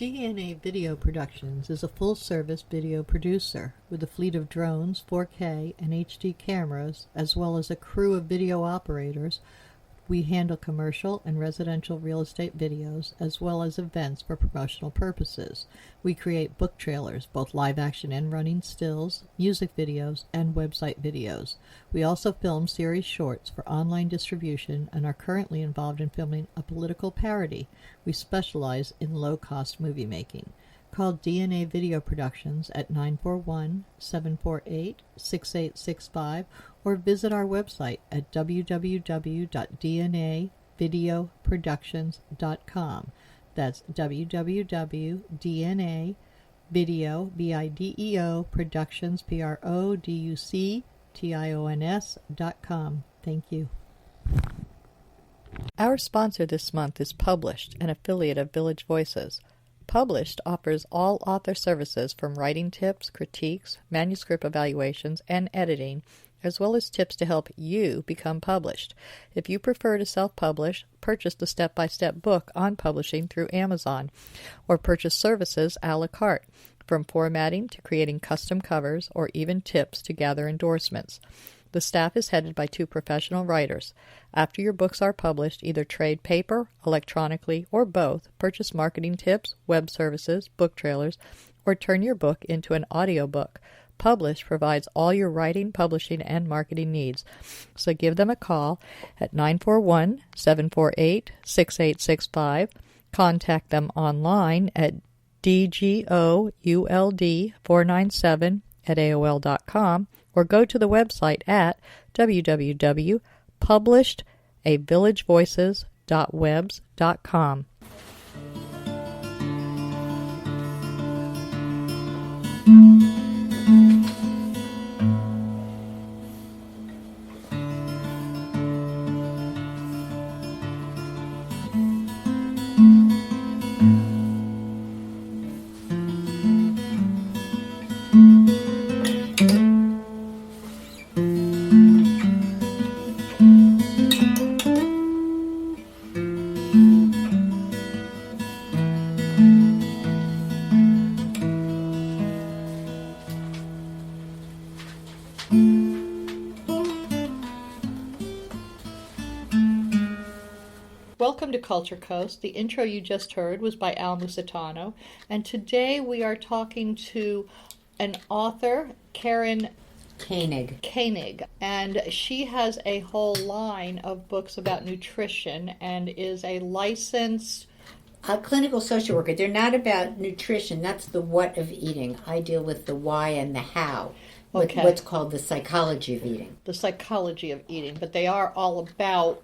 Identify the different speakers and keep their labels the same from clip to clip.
Speaker 1: DNA Video Productions is a full-service video producer with a fleet of drones, 4K, and HD cameras, as well as a crew of video operators. We handle commercial and residential real estate videos, as well as events for promotional purposes. We create book trailers, both live-action and running stills, music videos, and website videos. We also film series shorts for online distribution and are currently involved in filming a political parody. We specialize in low-cost movie making. Call DNA Video Productions at 941-748-6865 or visit our website at www.dnavideoproductions.com. That's www.dnavideoproductions.com. Thank you. Our sponsor this month is Published, an affiliate of Village Voices. Published offers all author services from writing tips, critiques, manuscript evaluations, and editing, as well as tips to help you become published. If you prefer to self-publish, purchase the step-by-step book on publishing through Amazon, or purchase services a la carte, from formatting to creating custom covers, or even tips to gather endorsements. The staff is headed by 2 professional writers. After your books are published, either trade paper, electronically, or both, purchase marketing tips, web services, book trailers, or turn your book into an audiobook. Publish provides all your writing, publishing, and marketing needs. So give them a call at 941-748-6865. Contact them online at dgould497@aol.com or go to the website at www.publishedavillagevoices.webs.com. Welcome to Culture Coast. The intro you just heard was by Al Musitano, and today we are talking to an author, Karen Koenig, and she has a whole line of books about nutrition and is a licensed
Speaker 2: clinical social worker. They're not about nutrition. That's the what of eating. I deal with the why and the how.
Speaker 1: Okay.
Speaker 2: What's called the psychology of eating.
Speaker 1: The psychology of eating, but they are all about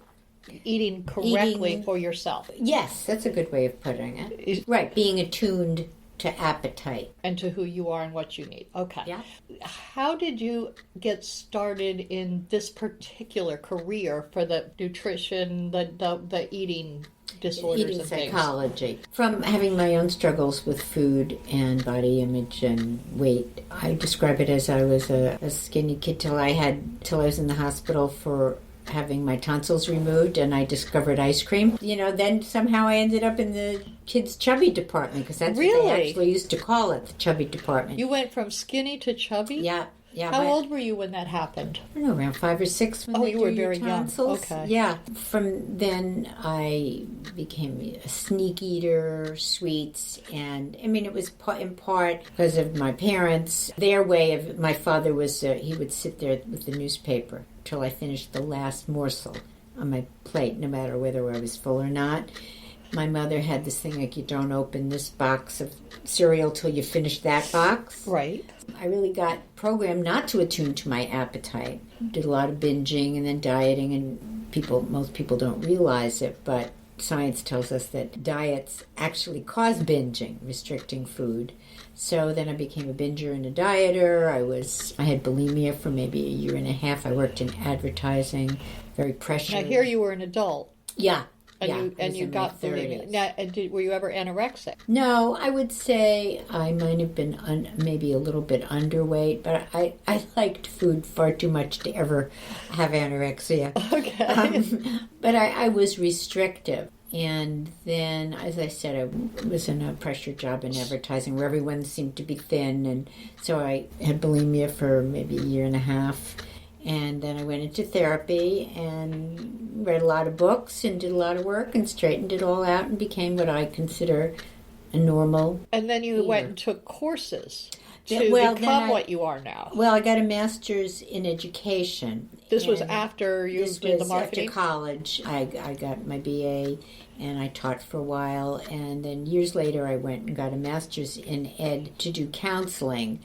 Speaker 1: eating correctly for yourself.
Speaker 2: Yes, that's a good way of putting it. Right, being attuned to appetite.
Speaker 1: And to who you are and what you need. Okay.
Speaker 2: Yeah.
Speaker 1: How did you get started in this particular career for the nutrition, the eating disorders
Speaker 2: Eating
Speaker 1: and
Speaker 2: psychology.
Speaker 1: things?
Speaker 2: From having my own struggles with food and body image and weight, I describe it as I was a skinny kid till I was in the hospital for having my tonsils removed, and I discovered ice cream. Then somehow I ended up in the kids' chubby department, because that's what they actually used to call it, the chubby department.
Speaker 1: You went from skinny to chubby?
Speaker 2: Yeah.
Speaker 1: How old were you when that happened?
Speaker 2: I don't know, around 5 or 6 when they
Speaker 1: you were
Speaker 2: do
Speaker 1: very
Speaker 2: your tonsils.
Speaker 1: young. Okay.
Speaker 2: Yeah. From then I became a sneak eater, sweets, and it was in part because of my parents. Their way of, my father was, he would sit there with the newspaper till I finished the last morsel on my plate, no matter whether I was full or not. My mother had this thing like, you don't open this box of cereal till you finish that box.
Speaker 1: Right.
Speaker 2: I really got programmed not to attune to my appetite. Did a lot of binging and then dieting, and most people don't realize it, but science tells us that diets actually cause binging, restricting food. So then I became a binger and a dieter. I had bulimia for maybe a year and a half. I worked in advertising, very pressured.
Speaker 1: Now here you were an adult.
Speaker 2: Yeah.
Speaker 1: And you got bulimia. Now, were you ever anorexic?
Speaker 2: No, I would say I might have been maybe a little bit underweight, but I liked food far too much to ever have anorexia.
Speaker 1: Okay.
Speaker 2: But I was restrictive. And then, as I said, I was in a pressure job in advertising where everyone seemed to be thin. And so I had bulimia for maybe a year and a half. And then I went into therapy and read a lot of books and did a lot of work and straightened it all out and became what I consider a normal.
Speaker 1: And then you went and took courses to become what you are now.
Speaker 2: Well, I got a master's in education.
Speaker 1: This was after you did the marketing?
Speaker 2: After college. I got my BA and I taught for a while. And then years later I went and got a master's in ed to do counseling.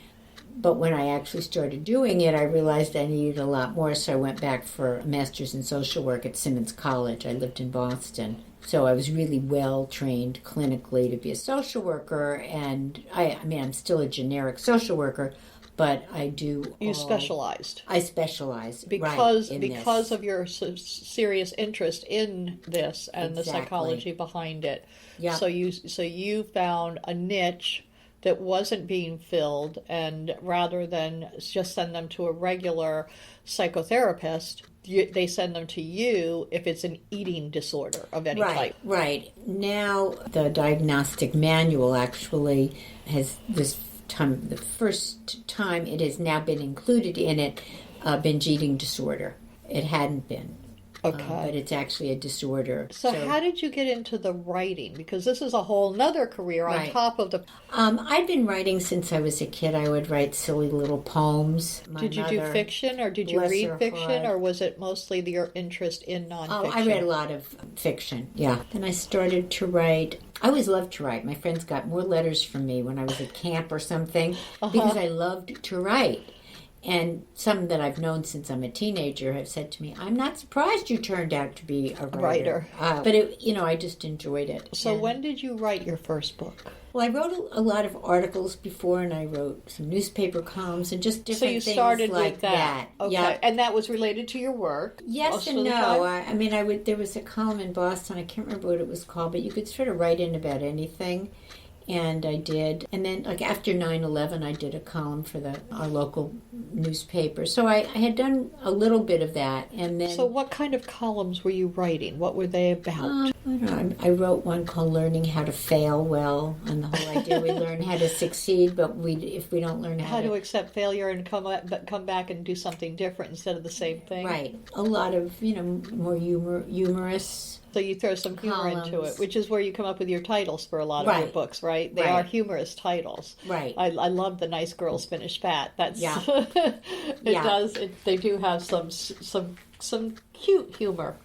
Speaker 2: But when I actually started doing it, I realized I needed a lot more, so I went back for a master's in social work at Simmons College. I lived in Boston. So I was really well trained clinically to be a social worker, and I mean, I'm still a generic social worker, but I do.
Speaker 1: You specialized.
Speaker 2: I specialized
Speaker 1: because
Speaker 2: this.
Speaker 1: Of your serious interest in this and the psychology behind it.
Speaker 2: Yeah.
Speaker 1: So you found a niche that wasn't being filled, and rather than just send them to a regular psychotherapist, they send them to you if it's an eating disorder of any type.
Speaker 2: Right. Now the diagnostic manual actually has this time, the first time it has now been included in it, binge eating disorder. It hadn't been.
Speaker 1: Okay.
Speaker 2: But it's actually a disorder.
Speaker 1: So how did you get into the writing? Because this is a whole nother career on top of the...
Speaker 2: I'd been writing since I was a kid. I would write silly little poems.
Speaker 1: Did you do fiction, or did you read fiction, or was it mostly your interest in nonfiction?
Speaker 2: Oh, I read a lot of fiction, yeah. Then I started to write... I always loved to write. My friends got more letters from me when I was at camp or something because I loved to write. And some that I've known since I'm a teenager have said to me, "I'm not surprised you turned out to be a writer." But I just enjoyed it.
Speaker 1: So when did you write your first book?
Speaker 2: Well, I wrote a lot of articles before, and I wrote some newspaper columns and just different things. So you started with that.
Speaker 1: Okay,
Speaker 2: yeah.
Speaker 1: And that was related to your work.
Speaker 2: Yes and no. I mean, there was a column in Boston. I can't remember what it was called, but you could sort of write in about anything. And I did. And then, after 9/11, I did a column for our local newspaper. So I had done a little bit of that. And then.
Speaker 1: So what kind of columns were you writing? What were they about?
Speaker 2: I don't know. I wrote one called "Learning How to Fail Well," and the whole idea we learn how to succeed, but if we don't learn how
Speaker 1: to accept failure and come back and do something different instead of the same thing.
Speaker 2: Right. A lot of more humorous.
Speaker 1: So you throw some humor into it, which is where you come up with your titles for a lot of your books, right? They are humorous titles.
Speaker 2: Right.
Speaker 1: I love The Nice Girls Finish Fat. That's does. They do have some cute humor.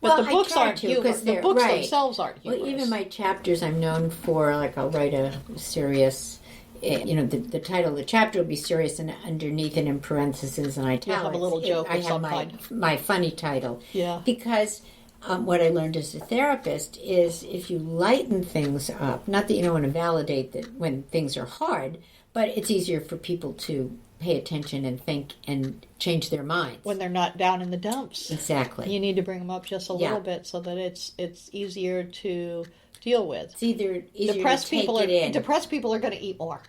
Speaker 1: But the books aren't humor. The books themselves aren't humorous.
Speaker 2: Well, even my chapters I'm known for, I'll write a serious... the title of the chapter will be serious, and underneath it in parentheses and italics,
Speaker 1: you'll have a little joke
Speaker 2: I have my funny title.
Speaker 1: Yeah.
Speaker 2: Because what I learned as a therapist is if you lighten things up, not that you don't want to validate that when things are hard, but it's easier for people to pay attention and think and change their minds.
Speaker 1: When they're not down in the dumps.
Speaker 2: Exactly.
Speaker 1: You need to bring them up just a little bit so that it's easier to deal with.
Speaker 2: It's either easier to take it in.
Speaker 1: Depressed people are going to eat more.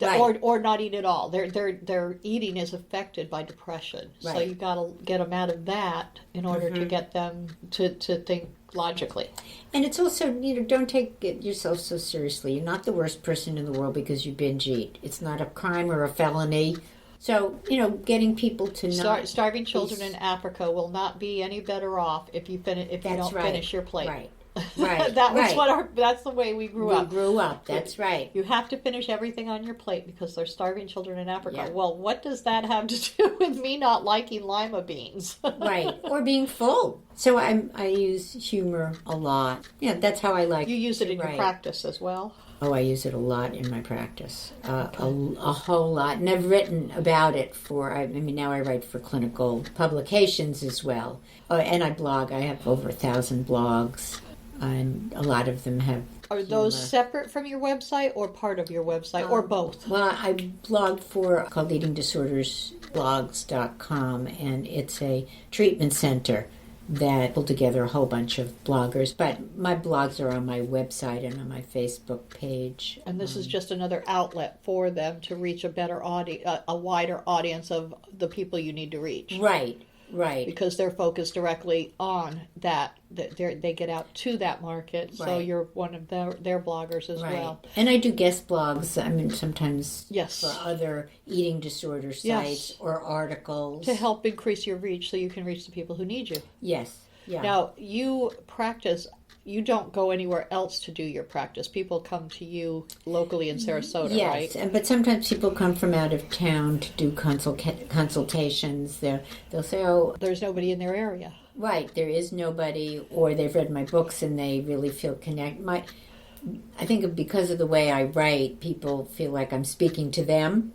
Speaker 2: Right.
Speaker 1: Or not eat at all. Their eating is affected by depression.
Speaker 2: Right.
Speaker 1: So you've got to get them out of that in order to get them to think logically.
Speaker 2: And it's also, don't take yourself so seriously. You're not the worst person in the world because you binge eat. It's not a crime or a felony. So, getting people to not...
Speaker 1: Starving children in Africa will not be any better off if you don't finish your plate.
Speaker 2: Right. Right.
Speaker 1: That's the way we grew up.
Speaker 2: We grew up. That's right.
Speaker 1: You have to finish everything on your plate because there's starving children in Africa.
Speaker 2: Yeah.
Speaker 1: Well, what does that have to do with me not liking lima beans?
Speaker 2: Right. Or being full. So I use humor a lot. Yeah, that's how I like.
Speaker 1: You use it in your practice as well.
Speaker 2: Oh, I use it a lot in my practice, a whole lot. And I've written about it now I write for clinical publications as well. And I blog. I have over 1,000 blogs. And a lot of them have
Speaker 1: Are those separate from your website or part of your website or both?
Speaker 2: Well, I blogged for called eatingdisordersblogs.com, and it's a treatment center that pulled together a whole bunch of bloggers. But my blogs are on my website and on my Facebook page.
Speaker 1: And this is just another outlet for them to reach a better audience, a wider audience of the people you need to reach.
Speaker 2: Right. Right.
Speaker 1: Because they're focused directly on that. They get out to that market. So
Speaker 2: Right.
Speaker 1: you're one of their bloggers as
Speaker 2: Right.
Speaker 1: well.
Speaker 2: And I do guest blogs, I mean, sometimes
Speaker 1: Yes.
Speaker 2: for other eating disorder sites
Speaker 1: Yes.
Speaker 2: or articles.
Speaker 1: To help increase your reach so you can reach the people who need you.
Speaker 2: Yes. Yeah.
Speaker 1: Now, you practice, you don't go anywhere else to do your practice. People come to you locally in Sarasota, right?
Speaker 2: Yes, but sometimes people come from out of town to do consultations. They'll say, oh,
Speaker 1: There's nobody in their area.
Speaker 2: right, there is nobody, or they've read my books and they really feel connected. I think because of the way I write, people feel like I'm speaking to them,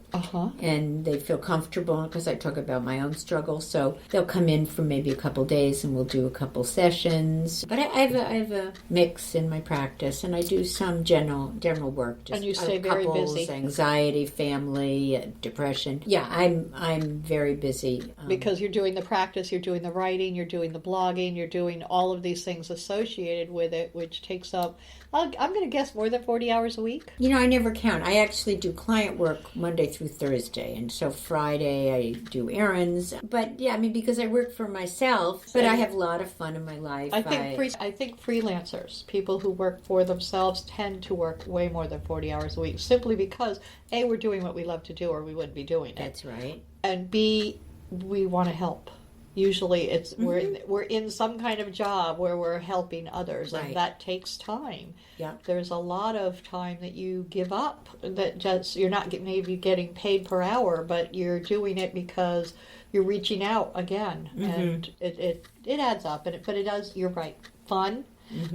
Speaker 2: and they feel comfortable because I talk about my own struggle. So they'll come in for maybe a couple days, and we'll do a couple sessions. But I have a mix in my practice, and I do some general work. Just
Speaker 1: And you stay very
Speaker 2: couples,
Speaker 1: busy.
Speaker 2: anxiety, family, depression. Yeah, I'm very busy
Speaker 1: Because you're doing the practice, you're doing the writing, you're doing the blogging, you're doing all of these things associated with it, which takes up, I'm going to guess, more than 40 hours a week?
Speaker 2: You know, I never count. I actually do client work Monday through Thursday, and so Friday I do errands. But yeah, I mean, because I work for myself, but I have a lot of fun in my life.
Speaker 1: I think freelancers, people who work for themselves, tend to work way more than 40 hours a week, simply because, A, we're doing what we love to do, or we wouldn't be doing it.
Speaker 2: That's right.
Speaker 1: And B, we want to help. Usually it's we're in some kind of job where we're helping others,
Speaker 2: Right.
Speaker 1: and that takes time.
Speaker 2: Yeah.
Speaker 1: There's a lot of time that you give up, that just you're not maybe getting paid per hour, but you're doing it because you're reaching out again, and it adds up. But it does. You're right. Fun.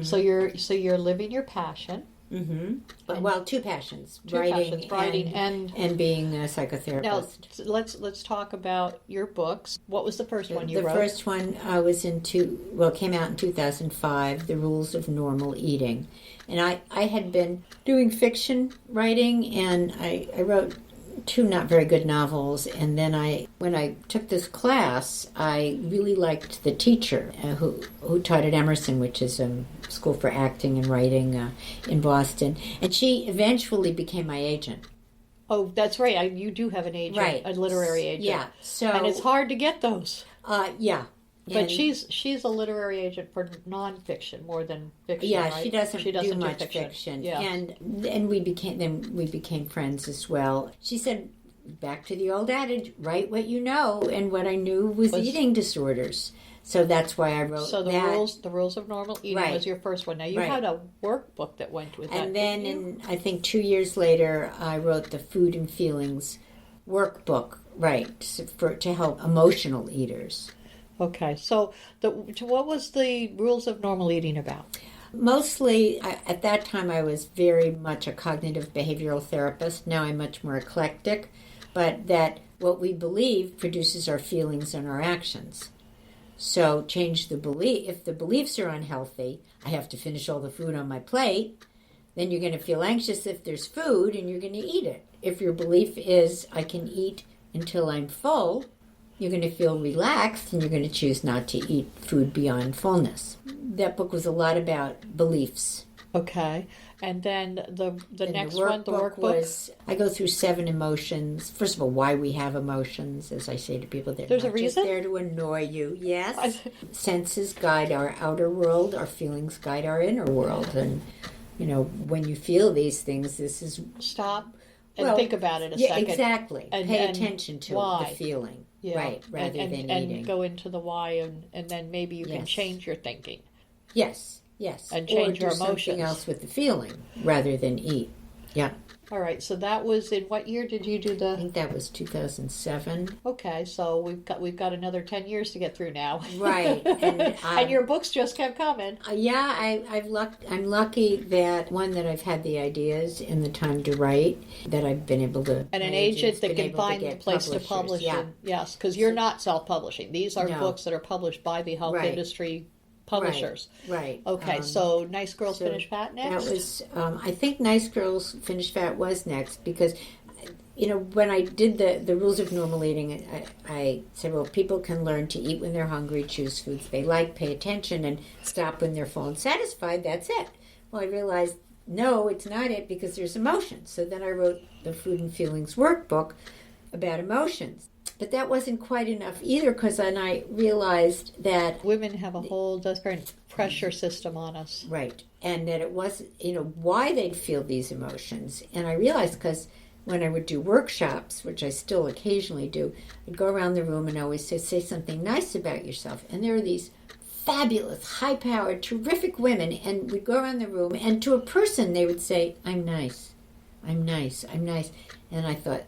Speaker 1: So you're living your passion.
Speaker 2: Well, two passions:
Speaker 1: writing
Speaker 2: and being a psychotherapist.
Speaker 1: Now let's talk about your books. What was the first one you wrote?
Speaker 2: The first one came out in 2005, The Rules of Normal Eating. And I had been doing fiction writing, and I wrote two not very good novels. And then when I took this class, I really liked the teacher who taught at Emerson, which is a school for acting and writing in Boston. And she eventually became my agent.
Speaker 1: Oh, that's right. You do have an agent,
Speaker 2: Right.
Speaker 1: a literary agent.
Speaker 2: Yeah. So
Speaker 1: and it's hard to get those.
Speaker 2: Yeah.
Speaker 1: But she's a literary agent for nonfiction more than fiction.
Speaker 2: Yeah,
Speaker 1: right?
Speaker 2: she doesn't do much
Speaker 1: fiction.
Speaker 2: fiction.
Speaker 1: Yeah.
Speaker 2: And we became friends as well. She said, back to the old adage, write what you know, and what I knew was eating disorders. So that's why I wrote
Speaker 1: So
Speaker 2: that.
Speaker 1: the rules of normal eating
Speaker 2: Right.
Speaker 1: was your first one. Now you
Speaker 2: Right.
Speaker 1: had a workbook that went with that.
Speaker 2: And then,
Speaker 1: didn't you?
Speaker 2: I think 2 years later, I wrote the Food and Feelings workbook, right, to help emotional eaters.
Speaker 1: Okay, so what was the rules of normal eating about?
Speaker 2: Mostly, at that time, I was very much a cognitive behavioral therapist. Now I'm much more eclectic, but that what we believe produces our feelings and our actions. So change the belief. If the beliefs are unhealthy, I have to finish all the food on my plate, then you're going to feel anxious if there's food and you're going to eat it. If your belief is I can eat until I'm full, you're going to feel relaxed and you're going to choose not to eat food beyond fullness. That book was a lot about beliefs.
Speaker 1: Okay, and then the next
Speaker 2: the
Speaker 1: one, the workbook
Speaker 2: was, I go through 7 emotions. First of all, why we have emotions, as I say to people, they're
Speaker 1: There's
Speaker 2: not
Speaker 1: a reason?
Speaker 2: just there to annoy you. Yes. Senses guide our outer world, our feelings guide our inner world. And, when you feel these things, this is...
Speaker 1: Stop and think about it a second.
Speaker 2: Exactly.
Speaker 1: And
Speaker 2: pay attention to
Speaker 1: why.
Speaker 2: the feeling.
Speaker 1: Yeah.
Speaker 2: Right, rather than eating.
Speaker 1: And go into the why, and then maybe you can
Speaker 2: Yes.
Speaker 1: change your thinking.
Speaker 2: Yes.
Speaker 1: And change your
Speaker 2: or do something
Speaker 1: emotions.
Speaker 2: else with the feeling rather than eat. Yeah.
Speaker 1: All right, so that was in what year did you do
Speaker 2: I
Speaker 1: the...
Speaker 2: think that was 2007.
Speaker 1: Okay, so we've got another 10 years to get through now.
Speaker 2: Right. And,
Speaker 1: and your books just kept coming.
Speaker 2: I'm lucky that, one, that I've had the ideas and the time to write, that I've been able to...
Speaker 1: And an
Speaker 2: my
Speaker 1: agent
Speaker 2: agent's
Speaker 1: that
Speaker 2: been
Speaker 1: can
Speaker 2: able to
Speaker 1: find the
Speaker 2: get
Speaker 1: place to
Speaker 2: publishers.
Speaker 1: publish
Speaker 2: Yeah.
Speaker 1: in. Yes, because you're not self-publishing. These are
Speaker 2: No.
Speaker 1: books that are published by the health
Speaker 2: Right.
Speaker 1: industry publishers.
Speaker 2: Right.
Speaker 1: Okay, so Nice Girls
Speaker 2: so
Speaker 1: Finish Fat next?
Speaker 2: That was, I think Nice Girls Finish Fat was next, because, when I did the rules of normal eating, I said, well, people can learn to eat when they're hungry, choose foods they like, pay attention, and stop when they're full and satisfied. That's it. Well, I realized, no, it's not it, because there's emotions. So then I wrote the Food and Feelings workbook about emotions. But that wasn't quite enough either, because then I realized that...
Speaker 1: Women have a whole different pressure system on us.
Speaker 2: Right. And that it wasn't, why they'd feel these emotions. And I realized because when I would do workshops, which I still occasionally do, I'd go around the room and I always say something nice about yourself. And there are these fabulous, high-powered, terrific women, and we'd go around the room, and to a person they would say, I'm nice, I'm nice, I'm nice. And I thought,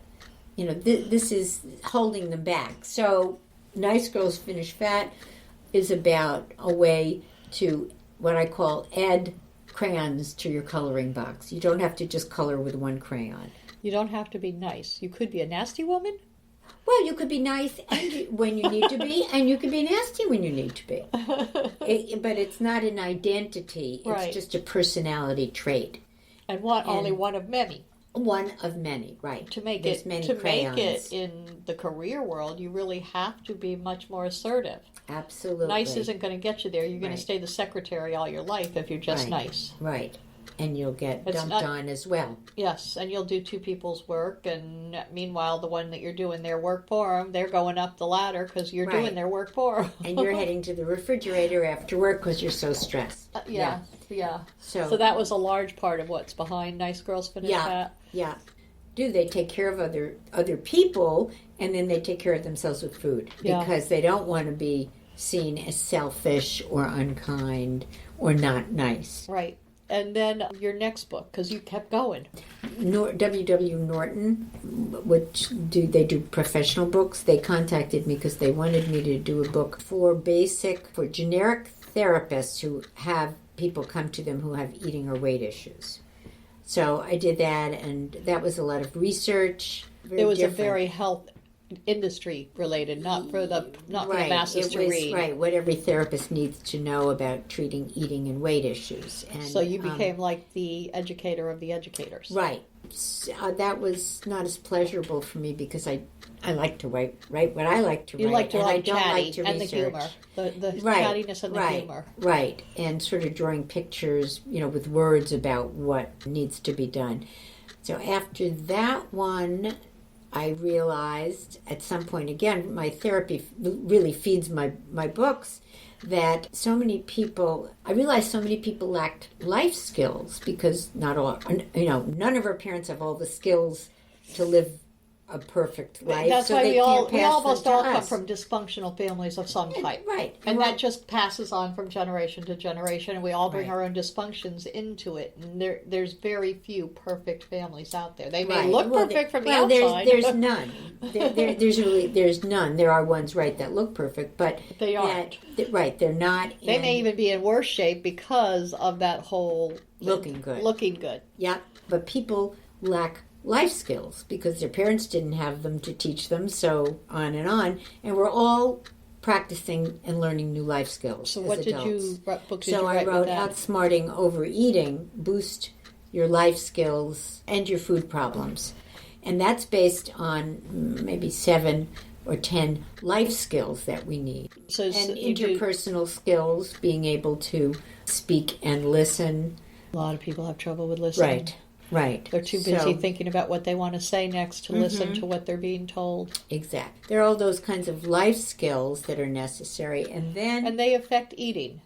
Speaker 2: this is holding them back. So Nice Girls Finish Fat is about a way to, what I call, add crayons to your coloring box. You don't have to just color with one crayon.
Speaker 1: You don't have to be nice. You could be a nasty woman.
Speaker 2: Well, you could be nice when you need to be, and you could be nasty when you need to be. But it's not an identity. It's just a personality trait.
Speaker 1: And only one of many.
Speaker 2: One of many, right.
Speaker 1: To make
Speaker 2: There's
Speaker 1: it make it in the career world, you really have to be much more assertive.
Speaker 2: Absolutely.
Speaker 1: Nice isn't going to get you there. You're going to stay the secretary all your life if you're just nice.
Speaker 2: Right. And you'll get dumped on as well.
Speaker 1: Yes, and you'll do two people's work, and meanwhile, the one that you're doing their work for them, they're going up the ladder because you're doing their work for them.
Speaker 2: And you're heading to the refrigerator after work because you're so stressed.
Speaker 1: Yeah. So that was a large part of what's behind Nice Girls Finish Fat.
Speaker 2: Yeah. They take care of other people, and then they take care of themselves with food because they don't want to be seen as selfish or unkind or not nice.
Speaker 1: Right. And then your next book, because you kept going.
Speaker 2: W.W. Norton, which they do professional books. They contacted me because they wanted me to do a book for generic therapists who have people come to them who have eating or weight issues. So I did that, and that was a lot of research.
Speaker 1: It was a very health industry related, not for the masses to read.
Speaker 2: Right, what every therapist needs to know about treating eating and weight issues. And
Speaker 1: so you became like the educator of the educators.
Speaker 2: Right. So, that was not as pleasurable for me because I like to write what I like to write.
Speaker 1: You like to write
Speaker 2: don't like to
Speaker 1: and
Speaker 2: research.
Speaker 1: The humor, the chattiness and the humor.
Speaker 2: Right, and sort of drawing pictures, with words about what needs to be done. So after that one, I realized at some point, again, my therapy really feeds my books, that I realized so many people lacked life skills because none of our parents have all the skills to live a perfect life.
Speaker 1: That's
Speaker 2: so
Speaker 1: why
Speaker 2: we
Speaker 1: almost all come from dysfunctional families of some type.
Speaker 2: Right.
Speaker 1: And that just passes on from generation to generation, and we all bring our own dysfunctions into it. And there's very few perfect families out there. They may look perfect from the outside.
Speaker 2: There's none. There's none. There are ones, that look perfect, but
Speaker 1: they aren't.
Speaker 2: They're not.
Speaker 1: They may even be in worse shape because of that whole
Speaker 2: looking good. Yeah, but people lack life skills because their parents didn't have them to teach them, so on, and we're all practicing and learning new life skills.
Speaker 1: So
Speaker 2: what
Speaker 1: books did you write?
Speaker 2: I wrote Outsmarting Overeating, Boost Your Life Skills and Your Food Problems, and that's based on maybe 7 or 10 life skills that we need. And interpersonal skills, being able to speak and listen.
Speaker 1: A lot of people have trouble with listening.
Speaker 2: Right.
Speaker 1: They're too busy thinking about what they want to say next to listen to what they're being told.
Speaker 2: Exactly. There are all those kinds of life skills that are necessary, and
Speaker 1: they affect eating.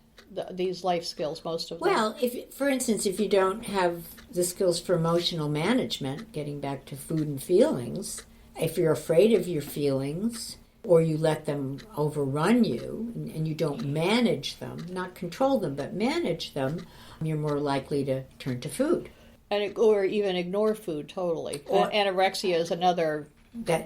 Speaker 1: These life skills, most of them.
Speaker 2: Well, for instance, if you don't have the skills for emotional management, getting back to food and feelings, if you're afraid of your feelings, or you let them overrun you, and you don't manage them, not control them, but manage them, you're more likely to turn to food.
Speaker 1: Or even ignore food totally. Or anorexia is another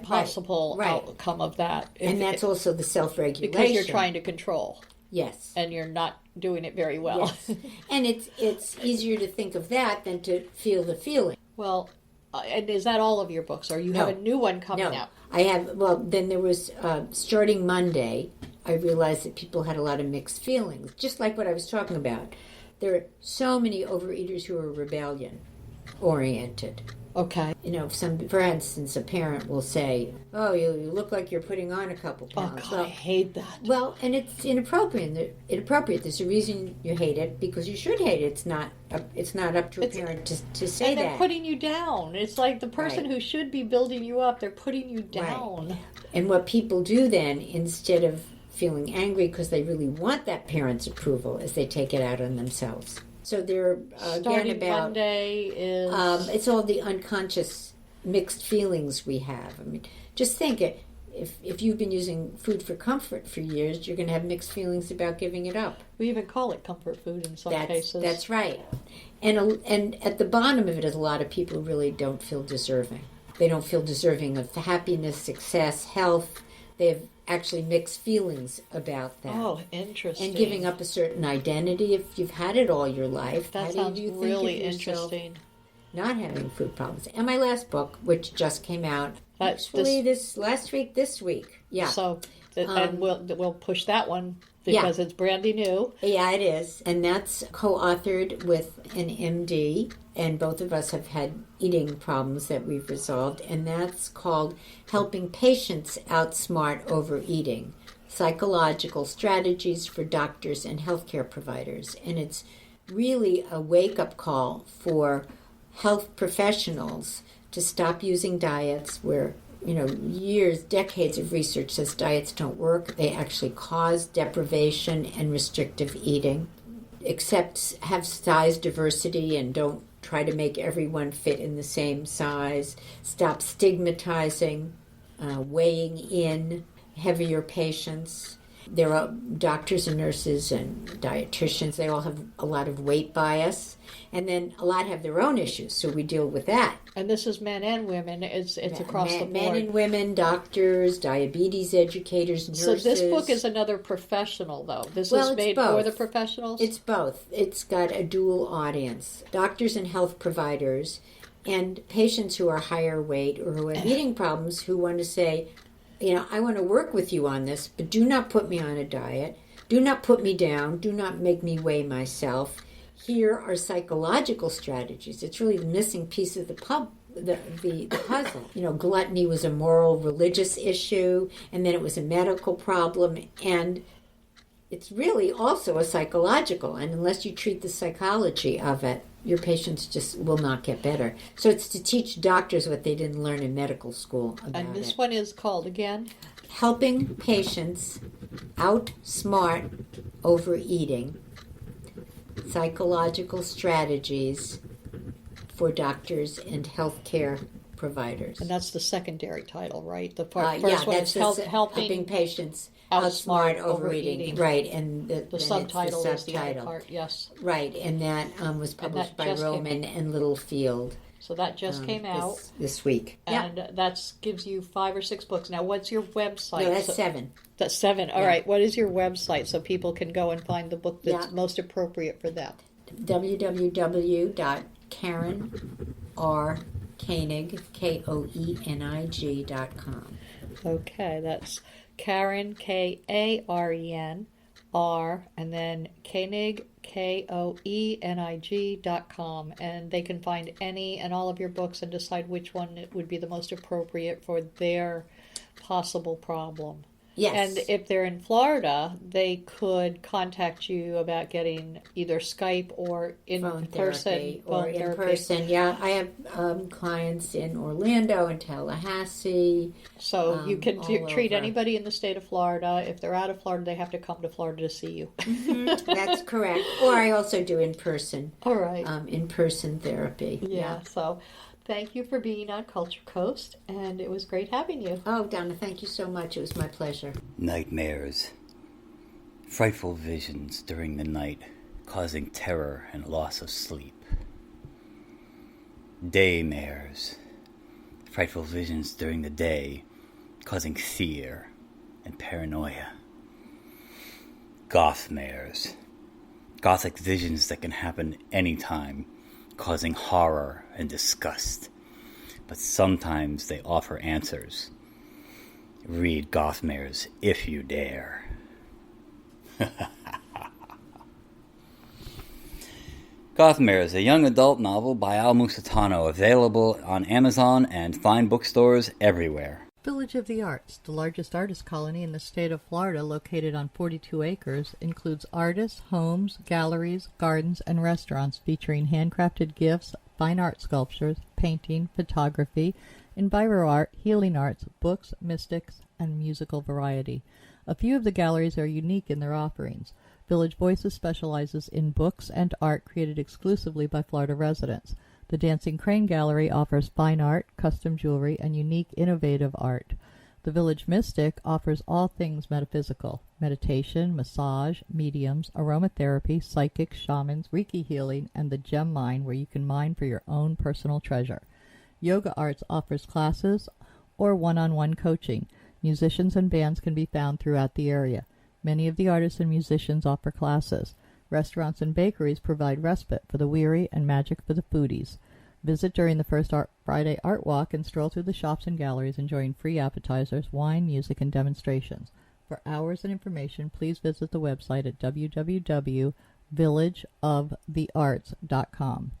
Speaker 1: possible outcome of that.
Speaker 2: And that's also the self-regulation.
Speaker 1: Because you're trying to control.
Speaker 2: Yes.
Speaker 1: And you're not doing it very well.
Speaker 2: Yes. And it's easier to think of that than to feel the feeling.
Speaker 1: Well, and is that all of your books? Or you have a new one coming out?
Speaker 2: I have, then there was, starting Monday, I realized that people had a lot of mixed feelings, just like what I was talking about. There are so many overeaters who are rebellion. oriented.
Speaker 1: Okay.
Speaker 2: You know, for instance, a parent will say, "Oh, you look like you're putting on a couple pounds."
Speaker 1: Oh, God, I hate that.
Speaker 2: Well, and it's inappropriate. There's a reason you hate it, because you should hate it. It's not up to a parent to say
Speaker 1: and they're
Speaker 2: that.
Speaker 1: putting you down. It's like the person
Speaker 2: Right.
Speaker 1: who should be building you up, they're putting you down.
Speaker 2: Right. And what people do then, instead of feeling angry because they really want that parent's approval, is they take it out on themselves. So they're
Speaker 1: Starting
Speaker 2: again about
Speaker 1: Monday is
Speaker 2: it's all the unconscious mixed feelings we have. I mean, just think it. If you've been using food for comfort for years, you're going to have mixed feelings about giving it up.
Speaker 1: we even call it comfort food in some cases.
Speaker 2: That's right. And at the bottom of it is a lot of people really don't feel deserving. They don't feel deserving of happiness, success, health. They have actually mixed feelings about that.
Speaker 1: Oh, interesting.
Speaker 2: And giving up a certain identity if you've had it all your life.
Speaker 1: That
Speaker 2: how
Speaker 1: sounds
Speaker 2: do you think
Speaker 1: really
Speaker 2: of yourself
Speaker 1: interesting.
Speaker 2: not having food problems? And my last book, which just came out
Speaker 1: That's
Speaker 2: actually this week. Yeah.
Speaker 1: So, and we'll push that one because it's brandy new.
Speaker 2: Yeah, it is. And that's co-authored with an MD, and both of us have had eating problems that we've resolved, and that's called Helping Patients Outsmart Overeating: Psychological Strategies for Doctors and Healthcare Providers. And it's really a wake-up call for health professionals to stop using diets where, decades of research says diets don't work. They actually cause deprivation and restrictive eating. Have size diversity and don't try to make everyone fit in the same size. Stop stigmatizing, weighing in heavier patients. There are doctors and nurses and dietitians. They all have a lot of weight bias. And then a lot have their own issues, so we deal with that.
Speaker 1: And this is men and women. It's across the board.
Speaker 2: Men and women, doctors, diabetes educators, nurses.
Speaker 1: So this book is another professional, though. This is made for the professionals?
Speaker 2: It's both. It's got a dual audience. Doctors and health providers and patients who are higher weight or who have eating problems who want to say, I want to work with you on this, but do not put me on a diet. Do not put me down. Do not make me weigh myself. Here are psychological strategies. It's really the missing piece of the puzzle. Gluttony was a moral, religious issue, and then it was a medical problem, and it's really also a psychological. And unless you treat the psychology of it, your patients just will not get better. So it's to teach doctors what they didn't learn in medical school about it.
Speaker 1: And this one is called, again?
Speaker 2: Helping Patients Outsmart Overeating: Psychological Strategies for Doctors and Healthcare Providers.
Speaker 1: And that's the secondary title, right? The
Speaker 2: first one is helping patients outsmart overeating. Right, and the
Speaker 1: subtitle is the other part, yes.
Speaker 2: Right, and that was published by Roman and Littlefield.
Speaker 1: So that just came out
Speaker 2: this week.
Speaker 1: And that gives you 5 or 6 books. Now, what's your website?
Speaker 2: No, that's 7.
Speaker 1: That's 7. All right. What is your website so people can go and find the book that's most appropriate for them?
Speaker 2: www.KarenRKoenig, KOENIG.com.
Speaker 1: Okay, that's Karen, KAREN, and then Koenig, KOENIG.com. And they can find any and all of your books and decide which one would be the most appropriate for their possible problem.
Speaker 2: Yes.
Speaker 1: And if they're in Florida, they could contact you about getting either Skype or in person.
Speaker 2: Yeah, I have clients in Orlando and Tallahassee.
Speaker 1: So you can treat anybody in the state of Florida. If they're out of Florida, they have to come to Florida to see you.
Speaker 2: Mm-hmm. That's correct. Or I also do in-person.
Speaker 1: All right.
Speaker 2: In-person therapy.
Speaker 1: Yeah, so thank you for being on Culture Coast, and it was great having you.
Speaker 2: Oh, Donna, thank you so much. It was my pleasure.
Speaker 3: Nightmares. Frightful visions during the night, causing terror and loss of sleep. Daymares. Frightful visions during the day, causing fear and paranoia. Gothmares. Gothic visions that can happen anytime, causing horror and disgust. But sometimes they offer answers. Read Gothmares if you dare. Gossamer is a young adult novel by Al Musitano, available on Amazon and fine bookstores everywhere.
Speaker 1: Village of the Arts, the largest artist colony in the state of Florida, located on 42 acres, includes artists, homes, galleries, gardens, and restaurants featuring handcrafted gifts, fine art sculptures, painting, photography, enviro art, healing arts, books, mystics, and musical variety. A few of the galleries are unique in their offerings. Village Voices specializes in books and art created exclusively by Florida residents. The Dancing Crane Gallery offers fine art, custom jewelry, and unique innovative art. The Village Mystic offers all things metaphysical: meditation, massage, mediums, aromatherapy, psychics, shamans, Reiki healing, and the gem mine, where you can mine for your own personal treasure. Yoga Arts offers classes or one-on-one coaching. Musicians and bands can be found throughout the area. Many of the artists and musicians offer classes. Restaurants and bakeries provide respite for the weary and magic for the foodies. Visit during the first Friday Art Walk and stroll through the shops and galleries enjoying free appetizers, wine, music, and demonstrations. For hours and information, please visit the website at www.villageofthearts.com.